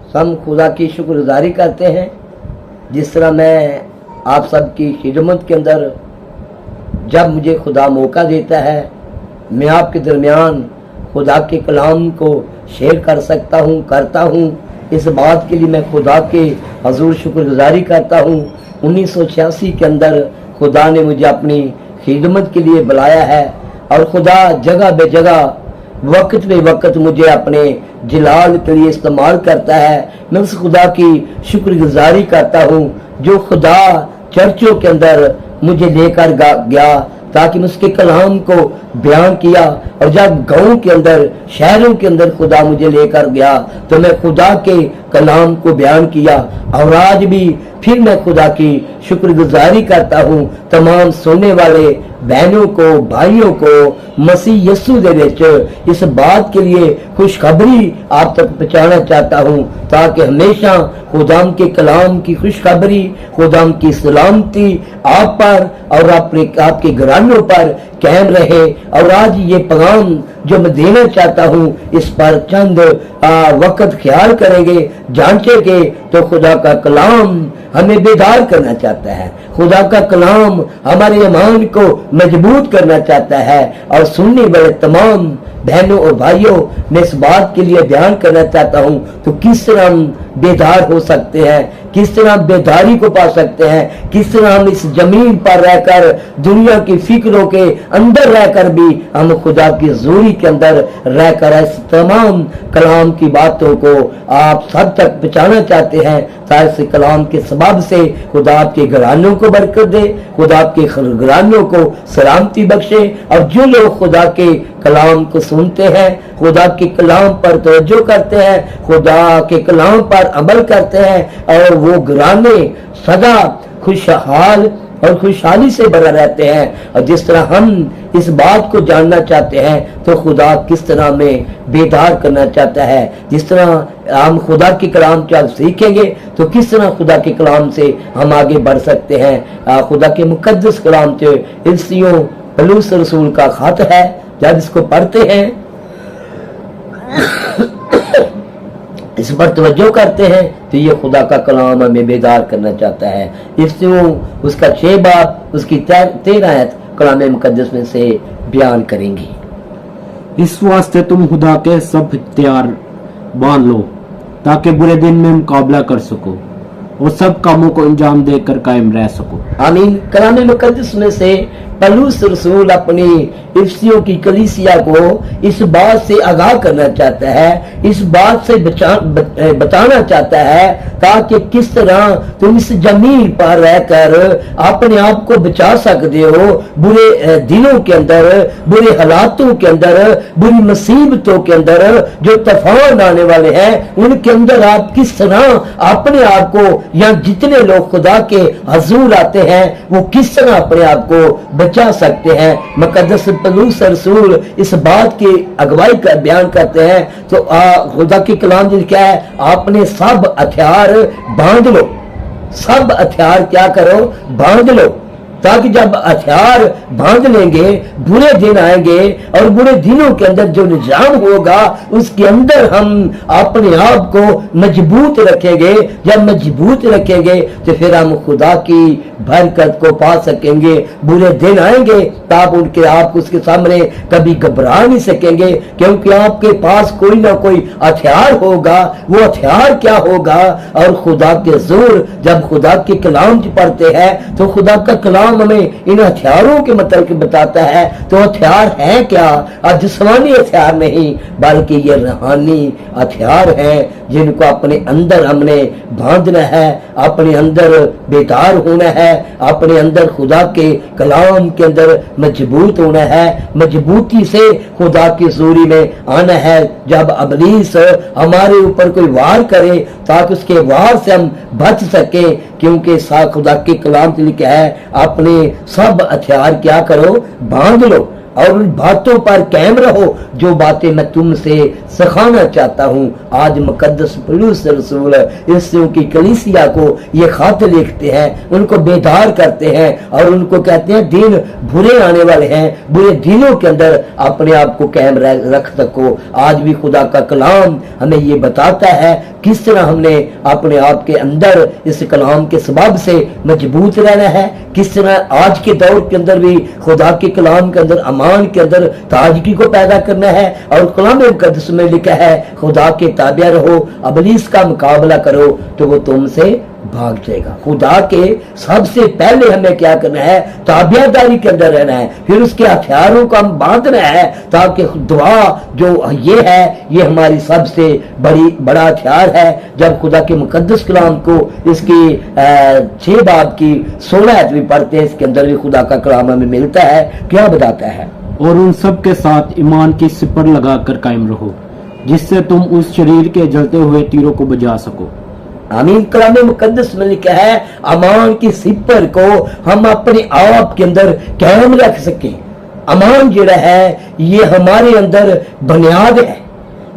हम खुदा की शुक्रगुजारी करते हैं। जिस तरह मैं आप सबकी खिदमत के अंदर जब मुझे खुदा मौका देता है, मैं आपके दरमियान खुदा के कलाम को शेयर कर सकता हूँ, करता हूँ। इस बात के लिए मैं खुदा के हजूर शुक्रगुजारी करता हूँ। 1986 के अंदर खुदा ने मुझे अपनी खिदमत के लिए बुलाया है और खुदा जगह बे जगह वक्त पे वक्त मुझे अपने जलाल के लिए इस्तेमाल करता है। मैं उस खुदा की शुक्रगुजारी करता हूँ जो खुदा चर्चों के अंदर मुझे लेकर गया ताकि मैं उसके कलाम को बयान किया, और जब गाँव के अंदर शहरों के अंदर खुदा मुझे लेकर गया तो मैं खुदा के कलाम को बयान किया। और आज भी फिर मैं खुदा की शुक्रगुजारी करता हूँ तमाम सुनने वाले बहनों को, भाइयों को मसीह यीशु दे विच इस बात के लिए खुशखबरी आप तक पहुंचाना चाहता हूँ ताकि हमेशा खुदाम के कलाम की खुशखबरी, खुदाम की सलामती आप पर और आपके घरानों पर कायम रहे। और आज ये पैगाम जो मैं देना चाहता हूँ इस पर चंद वक्त ख्याल करेंगे, जांचेंगे तो खुदा का कलाम हमें बेदार करना चाहता है। खुदा का कलाम हमारे ईमान को मजबूत करना चाहता है। और सुनने वाले तमाम बहनों और भाइयों, मैं इस बात के लिए बयान करना चाहता हूँ तो किस तरह हम बेदार हो सकते हैं, किस तरह हम बेदारी को पा सकते हैं, किस तरह हम इस जमीन पर रहकर दुनिया की फिक्रों के अंदर रहकर भी हम खुदा की हजूरी के अंदर रहकर इस तमाम कलाम की बातों को आप सब तक पहुंचाना चाहते हैं ताकि कलाम के सबब से खुदा आपके घरानों को बरकत दे, खुदा आपके घरानों को सलामती बख्शे। और जो लोग खुदा के कलाम को सुनते हैं, खुदा के कलाम पर तवज्जो करते हैं, खुदा के कलाम पर अमल करते हैं और वो घराने सदा खुशहाल और खुशहाली से भरा रहते हैं। और जिस तरह हम इस बात को जानना चाहते हैं तो खुदा किस तरह में बेदार करना चाहता है, जिस तरह हम खुदा के कलाम से सीखेंगे तो किस तरह खुदा के कलाम से हम आगे बढ़ सकते हैं। खुदा के मुकद्दस कलाम से इफ्सियों पौलुस रसूल का खत है, जब इसको पढ़ते हैं इस पर तवज्जो करते हैं तो ये खुदा का कलाम हमें बेदार करना चाहता है। इफ्सियों उसका 6 बाब उसकी 13 आयत कलाम मुकद्दस में से बयान करेंगी। इस वास्ते तुम खुदा के सब हथियार बांध लो ताकि बुरे दिन में मुकाबला कर सको और सब कामों को अंजाम देकर कायम रह सको। आमीन। कलाम मुकद्दस में से पौलुस रसूल अपनी इफ्सियों की कलीसिया को इस बात से आगाह करना चाहता है, इस बात से बताना चाहता है ताकि किस तरह तुम इस जमीन पर रहकर अपने आप को बचा सकते हो बुरे दिनों के अंदर, बुरे हालातों के अंदर, बुरी मुसीबतों के अंदर जो तूफान आने वाले हैं उनके अंदर आप किस तरह अपने आप को, या जितने लोग खुदा के हजूर आते हैं वो किस तरह अपने आप को बचा सकते हैं। मुकद्दस पौलुस रसूल इस बात की अगुवाई का बयान करते हैं तो खुदा की कलाम जी क्या है, आपने सब हथियार बांध लो, सब हथियार क्या करो, बांध लो, ताकि जब हथियार बांध लेंगे बुरे दिन आएंगे और बुरे दिनों के अंदर जो निजाम होगा उसके अंदर हम अपने आप को मजबूत रखेंगे। जब मजबूत रखेंगे तो फिर हम खुदा की बरकत को पा सकेंगे। बुरे दिन आएंगे तो आप उनके आप उसके सामने कभी घबरा नहीं सकेंगे क्योंकि आपके पास कोई ना कोई हथियार होगा। वो हथियार क्या होगा, और खुदा के जोर जब खुदा के कलाम पढ़ते हैं तो खुदा का कलाम हमें इन हथियारों के मतलब बताता है। तो हथियार है क्या, जिस्मानी हथियार नहीं बल्कि ये रूहानी हथियार हैं जिनको अपने अंदर हमने बांधना है, अपने अंदर बेदार होना है, अपने अंदर खुदा के कलाम के अंदर मजबूत होना है, मजबूती से खुदा की हजूरी में आना है। जब इब्लीस हमारे ऊपर कोई वार करे ताकि उसके वार से हम बच सके, क्योंकि खुदा के कलाम से लिखा है अपने सब हथियार क्या करो, बांध लो। और उन बातों पर कायम रहो जो बातें मैं तुमसे सिखाना चाहता हूँ। आज मुकद्दस पौलुस रसूल इससे की कलीसिया को ये खत लिखते हैं, उनको बेदार करते हैं और उनको कहते हैं दिन बुरे आने वाले हैं, बुरे दिनों के अंदर अपने आप को कायम रख सको। आज भी खुदा का कलाम हमें ये बताता है किस तरह हमने अपने आप के अंदर इस कलाम के सबब से मजबूत रहना है, किस तरह आज के दौर के अंदर भी खुदा के कलाम के अंदर अमान के अंदर ताजगी को पैदा करना है। और कलाम मुकद्दस में लिखा है खुदा के ताबिया रहो, इब्लीस का मुकाबला करो तो वो तुमसे भाग जाएगा। खुदा के सबसे पहले हमें क्या करना है, ताबियादारी के अंदर रहना है, फिर उसके हथियारों को हम बांधना है ताकि दुआ जो ये है ये हमारी सबसे बड़ा हथियार है। जब खुदा के मुकद्दस कलाम को इसकी 6 बाब की 16 भी पढ़ते हैं, इसके अंदर भी खुदा का कलाम हमें मिलता है, क्या बताता है, और उन सब के साथ ईमान की सिपर लगाकर कायम रहो जिससे तुम उस शरीर के जलते हुए तीरों को बजा सको। आमीन। कलाम मुकद्दस में लिखा है अमान की सिपर को हम अपने आप के अंदर कायम रख सके। अमान जड़ा है ये हमारे अंदर बुनियाद है,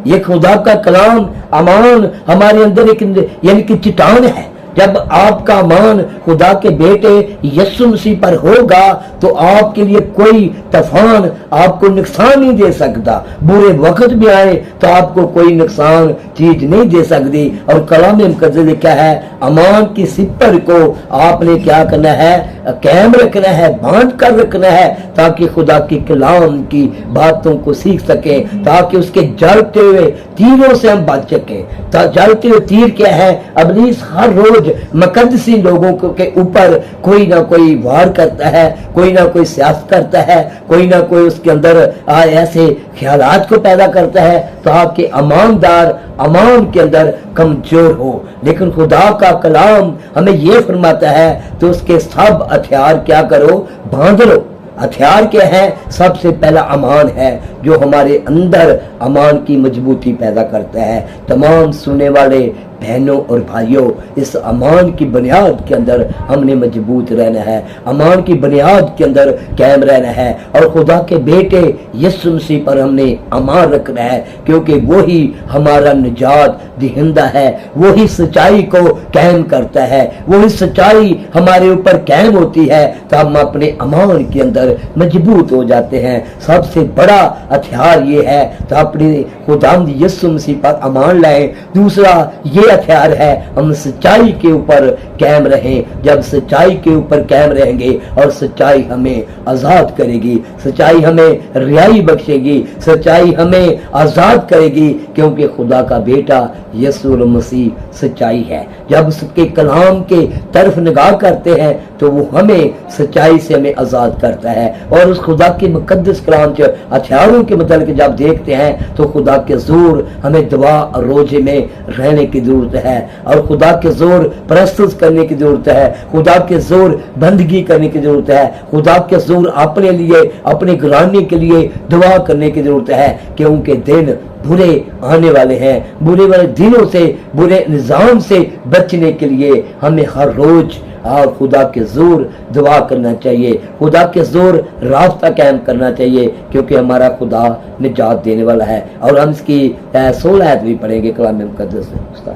ये खुदा का कलाम अमान हमारे अंदर एक यानी कि चट्टान है। जब आपका अमान खुदा के बेटे यीशु मसीह पर होगा तो आपके लिए कोई तूफान आपको नुकसान नहीं दे सकता, बुरे वक्त भी आए तो आपको कोई नुकसान चीज नहीं दे सकती। और कलाम मुकद्दस लिखा है अमान की सिपर को आपने क्या करना है, कायम रखना है, बांध कर रखना है ताकि खुदा की कलाम की बातों को सीख सके, ताकि उसके जलते हुए तीरों से हम बच सके। जलते हुए तीर क्या है, इब्लीस हर रोज मुकद्दसी लोगों के ऊपर कोई ना कोई वार करता है, कोई ना कोई सियासत करता है, कोई ना कोई उसके अंदर ऐसे ख्यालात को पैदा करता है ताकि ईमानदार अमान के अंदर कमजोर हो। लेकिन खुदा का कलाम हमें ये फरमाता है तो उसके सब हथियार क्या करो, बांध लो। हथियार क्या है, सबसे पहला अमान है जो हमारे अंदर अमान की मजबूती पैदा करता है। तमाम सुनने वाले बहनों और भाइयों, इस अमान की बुनियाद के अंदर हमने मजबूत रहना है, अमान की बुनियाद के अंदर कायम रहना है और खुदा के बेटे यीशु मसीह पर हमने अमान रखना है, क्योंकि वो ही हमारा निजात दिहिंदा है, वो ही सच्चाई को कायम करता है, वो ही सच्चाई हमारे ऊपर कायम होती है तो हम अपने अमान के अंदर मजबूत हो जाते हैं। सबसे बड़ा हथियार ये है तो अपने खुदावंद यीशु मसीह पर अमान लाएं। दूसरा ये हथियार है हम सच्चाई के ऊपर कायम रहें। जब सच्चाई के ऊपर कायम रहेंगे और सच्चाई हमें आजाद करेगी, सच्चाई हमें रिहाई बख्शेगी, सच्चाई हमें आजाद करेगी, क्योंकि खुदा का बेटा यीशु मसीह सच्चाई है। जब उसके कलाम के तरफ निगाह करते हैं तो वो हमें सच्चाई से हमें आजाद करता है। और उस खुदा के मुकद्दस कलाम के हथियारों के मतलब जब देखते हैं तो खुदा के जोर हमें दुआ और रोजे में रहने की जरूरत है, और खुदा के जोर प्रस्तुत करने की जरूरत है, खुदा के जोर बंदगी करने की जरूरत है, खुदा के जोर अपने लिए अपने घराने के लिए दुआ करने की जरूरत है, क्योंकि दिन बुरे आने वाले हैं। बुरे वाले दिनों से, बुरे निजाम से बचने के लिए हमें हर रोज और खुदा के जोर दुआ करना चाहिए, खुदा के जोर रास्ता कायम करना चाहिए, क्योंकि हमारा खुदा निजात देने वाला है। और हम इसकी 16 आयत भी पढ़ेंगे कलाम मुकद्दस से।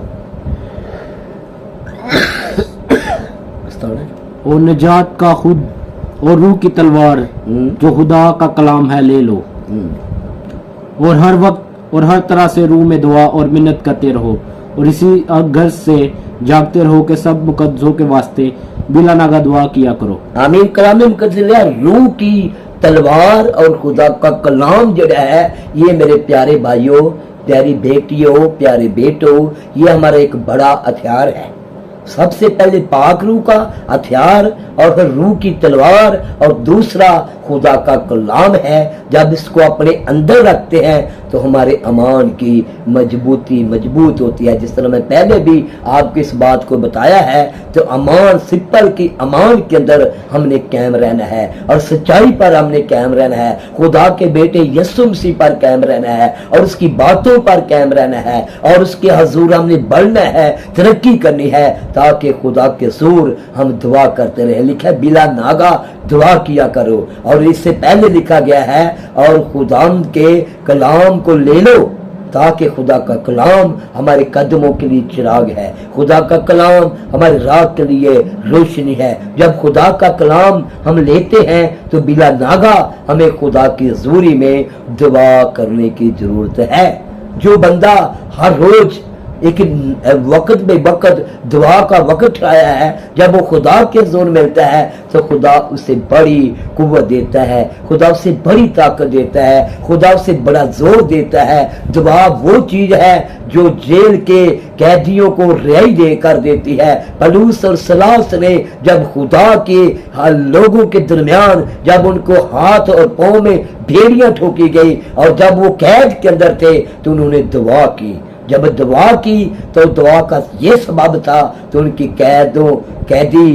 और निजात का खुद और रूह की तलवार जो खुदा का कलाम है ले लो, और हर वक्त और हर तरह से रूह में दुआ और मिन्नत करते रहो, और इसी गर्ज से जागते रहो कि सब मुकद्दसों के वास्ते बिला नागा दुआ किया करो। आमीन। कलाम मुकद्दस रूह की तलवार और खुदा का कलाम जड़ा है, ये मेरे प्यारे भाइयों, प्यारी बेटियों, प्यारे बेटों, ये हमारा एक बड़ा हथियार है। सबसे पहले पाक रूह का हथियार और फिर रूह की तलवार, और दूसरा खुदा का कलाम है। जब इसको अपने अंदर रखते हैं तो तो हमारे अमान की मजबूती मजबूत होती है। जिस तरह मैं पहले भी आपको इस बात को बताया है, तो अमान सिंपल की अमान के अंदर हमने कायम रहना है और सच्चाई पर हमने कायम रहना है, खुदा के बेटे यीशु मसीह पर कायम रहना है और उसकी बातों पर कायम रहना है और उसके हजूर हमने बढ़ना है, तरक्की करनी है, ताकि खुदा के हजूर हम दुआ करते रहे। लिखा है बिला नागा दुआ किया करो, और इससे पहले लिखा गया है और खुदा के कलाम को ले लो, ताकि खुदा का कलाम हमारे कदमों के लिए चिराग है, खुदा का कलाम हमारे राह के लिए रोशनी है। जब खुदा का कलाम हम लेते हैं तो बिला नागा हमें खुदा की हजूरी में दुआ करने की जरूरत है। जो बंदा हर रोज एक वक्त बे वक्त दुआ का वक्त आया है, जब वो खुदा के जोर मिलता है तो खुदा उसे बड़ी कुव्वत देता है, खुदा उसे बड़ी ताकत देता है, खुदा उसे बड़ा जोर देता है। दुआ वो चीज है जो जेल के कैदियों को रिहाई दे कर देती है। पलूस और सलास ने जब खुदा के लोगों के दरमियान जब उनको हाथ और पांव में भेड़ियां ठोकी गई और जब वो कैद के अंदर थे तो उन्होंने दुआ की। जब दुआ की तो दुआ का ये सबब था तो उनकी कैदी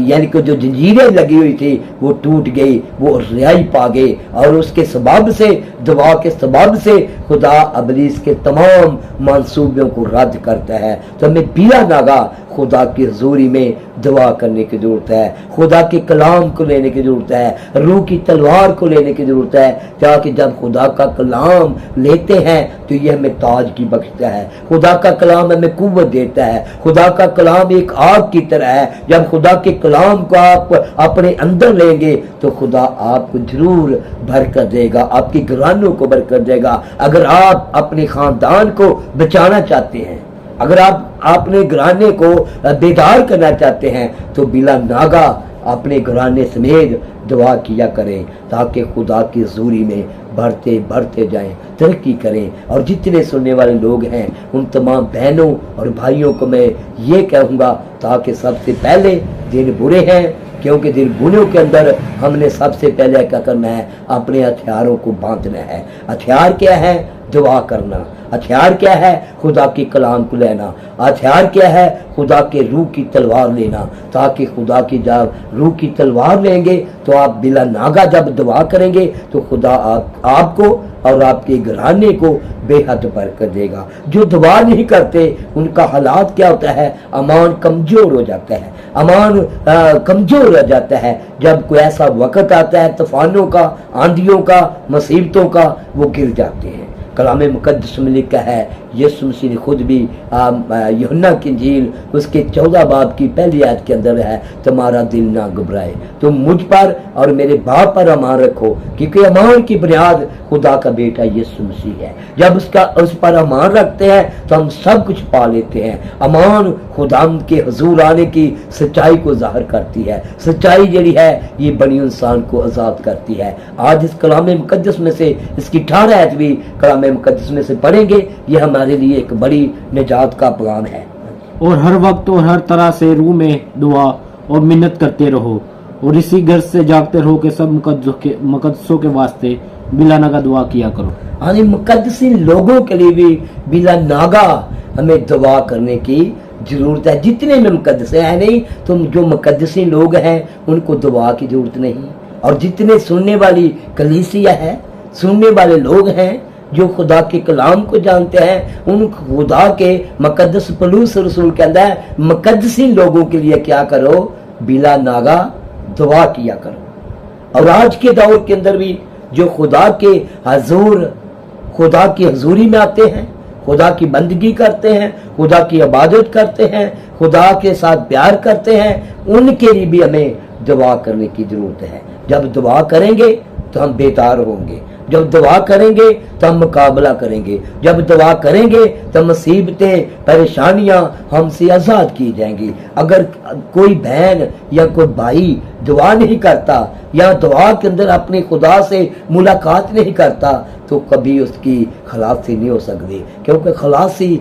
यानी कि जो जंजीरें लगी हुई थी वो टूट गई, वो रिहाई पा गए, और उसके सबब से दुआ के सबब से खुदा अबलीस के तमाम मंसूबों को रद्द करता है। तो हमें बिला नागा खुदा की हजूरी में दुआ करने की जरूरत है, खुदा के कलाम को लेने की जरूरत है, रूह की तलवार को लेने की जरूरत है, ताकि जब खुदा का कलाम लेते हैं तो यह हमें ताजगी बख्शता है। खुदा का कलाम हमें कुव्वत देता है। खुदा का कलाम एक आग की तरह है। जब खुदा के कलाम को आप अपने अंदर लेंगे तो खुदा आपको जरूर बरकत देगा, आपके घरानों को बरकत देगा। अगर आप अपने खानदान को बचाना चाहते हैं, अगर आप अपने घराने को बेदार करना चाहते हैं, तो बिला नागा अपने घराने समेत दुआ किया करें, ताकि खुदा की हजूरी में बढ़ते बढ़ते जाएं, तरक्की करें। और जितने सुनने वाले लोग हैं उन तमाम बहनों और भाइयों को मैं ये कहूँगा, ताकि सबसे पहले दिन बुरे हैं, क्योंकि दिन बुनों के अंदर हमने सबसे पहले क्या करना है, अपने हथियारों को बांधना है। हथियार क्या है? दुआ करना। हथियार क्या है? खुदा की कलाम को लेना। हथियार क्या है? खुदा के रूह की तलवार लेना, ताकि खुदा की जब रूह की तलवार लेंगे तो आप बिला नागा जब दुआ करेंगे तो खुदा आपको और आपके घराने को बेहद बरकत देगा। जो दुआ नहीं करते उनका हालात क्या होता है? अमान कमजोर हो जाता है, अमान कमजोर हो जाता है। जब कोई ऐसा वक्त आता है तूफानों का, आंधियों का, मुसीबतों का, वो गिर जाते हैं। कलाम मुकद्दस में लिखा है, यीशु मसीह ने खुद भी यूहन्ना की इंजील उसके 14 बाब की पहली आयत के अंदर है, तुम्हारा दिल ना घबराए, तुम मुझ पर और मेरे बाप पर अमान रखो, क्योंकि अमान की बुनियाद खुदा का बेटा यीशु मसीह है। जब उस पर अमान रखते हैं तो हम सब कुछ पा लेते हैं। अमान खुदा के हुजूर आने की सच्चाई को जाहिर करती है। सच्चाई जड़ी है ये बनी इंसान को आज़ाद करती है। आज इस कलाम मुकद्दस में से इसकी 18 आयत भी कलाम मुकद्दस में से पढ़ेंगे। ये हमारे लिए एक बड़ी निजात का प्लान है। और हर वक्त और हर तरह से रूह में दुआ और मिन्नत करते रहो, और इसी गर्ज से जागते रहो कि सब मुकद्दसों के वास्ते बिला नागा दुआ किया करो। हाँ जी, मुकद्दसी लोगों के लिए भी बिला नागा हमें दुआ करने की जरूरत है। जितने में मुकद्दस है नहीं, तो जो मुकद्दसी लोग हैं उनको दुआ की जरूरत नहीं। और जितने सुनने वाली कलीसिया है, सुनने वाले लोग हैं जो खुदा के कलाम को जानते हैं, उन खुदा के मुकद्दस पलूस रसूल कहता है मुकद्दसी लोगों के लिए क्या करो? बिला नागा दुआ किया करो। और आज के दौर के अंदर भी जो खुदा के हजूर, खुदा की हजूरी में आते हैं, खुदा की बंदगी करते हैं, खुदा की इबादत करते हैं, खुदा के साथ प्यार करते हैं, उनके लिए भी हमें दुआ करने की जरूरत है। जब दुआ करेंगे तो हम बेदार होंगे, जब दुआ करेंगे तो हम मुकाबला करेंगे, जब दुआ करेंगे तो मुसीबतें परेशानियां हमसे आज़ाद की जाएंगी। अगर कोई बहन या कोई भाई दुआ नहीं करता या दुआ के अंदर अपने खुदा से मुलाकात नहीं करता, तो कभी उसकी खलासी नहीं हो सकती, क्योंकि खलासी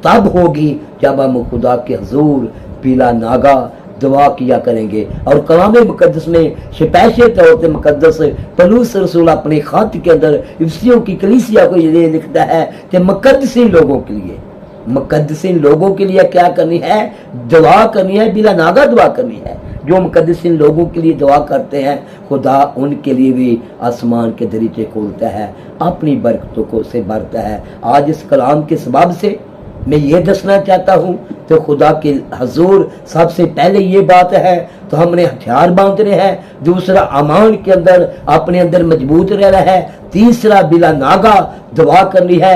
तब होगी जब हम खुदा के हुजूर बिला नागा दुआ किया करेंगे। और कलाम मुकद्दस में स्पेशल तौर पर मुकद्दस पलूस रसूल अपने खत के अंदर इफ्सियों की कलीसिया को ये लिखता है कि मुकद्दसी लोगों के लिए, मुकद्दसीन लोगों के लिए क्या करनी है? दुआ करनी है, बिला नागा दुआ करनी है। जो मुकद्दसीन लोगों के लिए दुआ करते हैं, खुदा उनके लिए भी आसमान के दरीचे खोलता है, अपनी बरकतों को से भरता है। आज इस कलाम के सबब से मैं ये दसना चाहता हूँ तो खुदा के हजूर सबसे पहले ये बात है तो हमने हथियार बांधने हैं। दूसरा अमान के अंदर अपने अंदर मजबूत रहना है। तीसरा बिला नागा दुआ करनी है।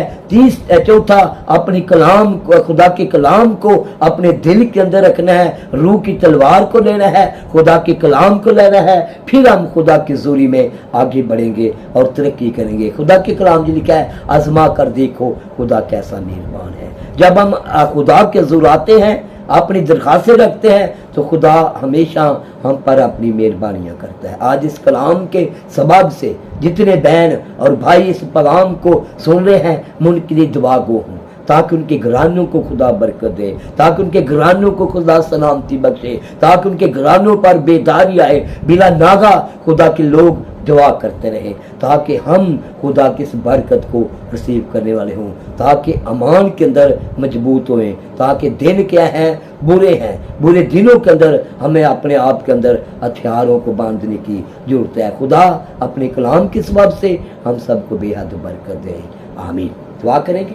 चौथा अपनी कलाम को, खुदा के कलाम को अपने दिल के अंदर रखना है। रूह की तलवार को लेना है, खुदा के कलाम को लेना है। फिर हम खुदा की जोरी में आगे बढ़ेंगे और तरक्की करेंगे। खुदा के कलाम जी लिखा है, आजमा कर देखो खुदा कैसा मेहरबान है। जब हम खुदा के हजूर आते हैं, अपनी दरखास्तें रखते हैं, तो खुदा हमेशा हम पर अपनी मेहरबानियां करता है। आज इस कलाम के सबब से जितने बहन और भाई इस पैगाम को सुन रहे हैं, मैं उनके लिए दुआ गो हूँ ताकि उनके घरानों को खुदा बरकत दे, ताकि उनके घरानों को खुदा सलामती बख्शे, ताकि उनके घरानों पर बेदारी आए। बिला नागा खुदा के लोग दुआ करते रहे ताकि हम खुदा की इस बरकत को रिसीव करने वाले हों, ताकि अमान के अंदर मजबूत होएं, ताकि दिन क्या है? बुरे हैं। बुरे दिनों के अंदर हमें अपने आप के अंदर हथियारों को बांधने की जरूरत है। खुदा अपने कलाम के सबब से हम सबको बेहद बरकत दे। आमीन। दुआ करेंगे।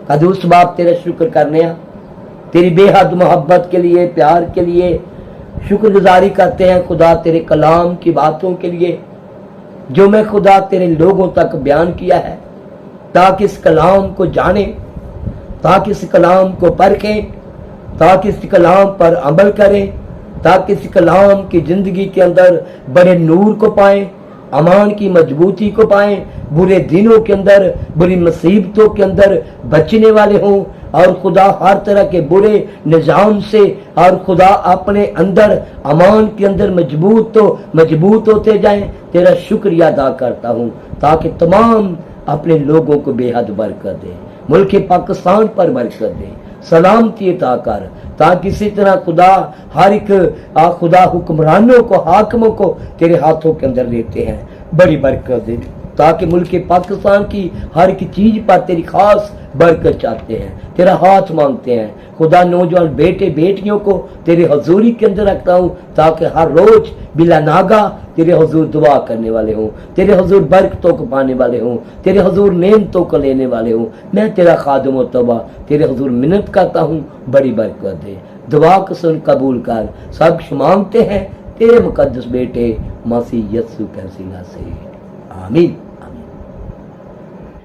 कदूस बाप तेरा शुक्र करने तेरी बेहद मोहब्बत के लिए, प्यार के लिए शुक्रगुजारी करते हैं खुदा, तेरे कलाम की बातों के लिए जो मैं खुदा तेरे लोगों तक बयान किया है, ताकि इस कलाम को जाने, ताकि इस कलाम को परखें, ताकि इस कलाम पर अमल करें, ताकि इस कलाम की जिंदगी के अंदर बड़े नूर को पाएं, अमान की मजबूती को पाएं, बुरे दिनों के अंदर, बुरी मुसीबतों के अंदर बचने वाले हों और खुदा हर तरह के बुरे निजाम से और खुदा अपने अंदर अमान के अंदर मजबूत होते जाएं। तेरा शुक्रिया अदा करता हूँ ताकि तमाम अपने लोगों को बेहद बरकत दे, मुल्क पाकिस्तान पर बरकत दे, सलामती अता कर, ताकि इसी तरह खुदा हर एक खुदा हुक्मरानों को, हाकिमों को तेरे हाथों के अंदर लेते हैं, बड़ी बरकत दे, ताकि मुल्क पाकिस्तान की हर एक चीज पर तेरी खास बरकत चाहते हैं, तेरा हाथ मांगते हैं। खुदा नौजवान बेटे बेटियों को तेरे हजूरी के अंदर रखता हूँ ताकि हर रोज बिला नागा तेरे हजूर दुआ करने वाले हों, तेरे हजूर बरकतों को पाने वाले हों, तेरे हजूर नेमतों को लेने वाले हों। मैं तेरा खादिम व तबा तेरे हजूर मिन्नत करता हूँ, बड़ी बरकत दे। दुआ को सुन कबूल कर। सब कुछ मांगते हैं तेरे मुकद्दस बेटे मसीह यीशु के वसीला से। आमीन।